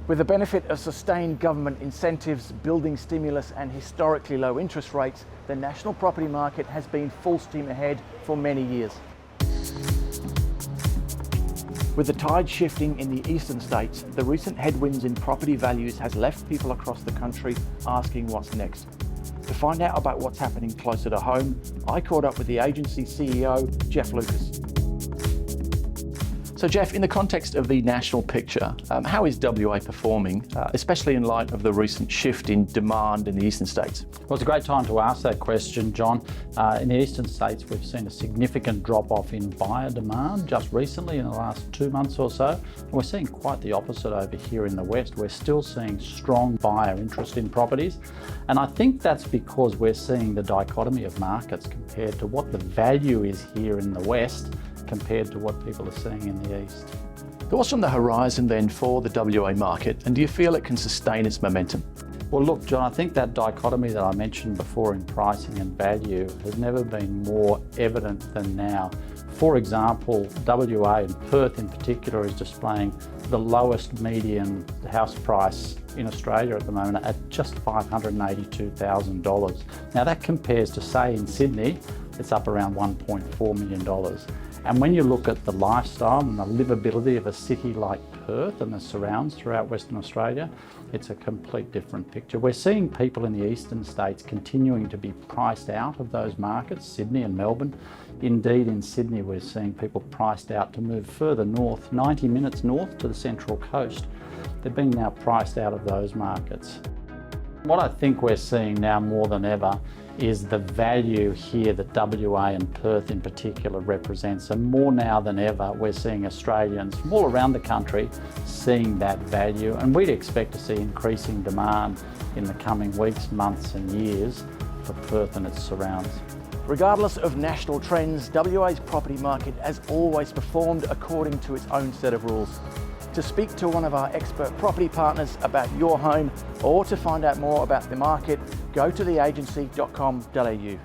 With the benefit of sustained government incentives, building stimulus and historically low interest rates, the national property market has been full steam ahead for many years. With the tide shifting in the eastern states, the recent headwinds in property values has left people across the country asking what's next. To find out about what's happening closer to home, I caught up with the Agency CEO Geoff Lucas. So Geoff, in the context of the national picture, how is WA performing, especially in light of the recent shift in demand in the eastern states? Well, it's a great time to ask that question, John. In the eastern states, we've seen a significant drop-off in buyer demand just recently in the last 2 months or so. And we're seeing quite the opposite over here in the west. We're still seeing strong buyer interest in properties. And I think that's because we're seeing the dichotomy of markets compared to what the value is here in the west compared to what people are seeing in the east. So what's on the horizon then for the WA market, and do you feel it can sustain its momentum? Well, look, John, I think that dichotomy that I mentioned before in pricing and value has never been more evident than now. For example, WA and Perth in particular is displaying the lowest median house price in Australia at the moment at just $582,000. Now that compares to, say, in Sydney, it's up around $1.4 million. And when you look at the lifestyle and the livability of a city like Perth and the surrounds throughout Western Australia, it's a complete different picture. We're seeing people in the eastern states continuing to be priced out of those markets, Sydney and Melbourne. Indeed, in Sydney, we're seeing people priced out to move further north, 90 minutes north to the Central Coast. They're being now priced out of those markets. What I think we're seeing now more than ever is the value here that WA and Perth in particular represents. And more now than ever, we're seeing Australians from all around the country seeing that value. And we'd expect to see increasing demand in the coming weeks, months and years for Perth and its surrounds. Regardless of national trends, WA's property market has always performed according to its own set of rules. To speak to one of our expert property partners about your home or to find out more about the market, go to theagency.com.au.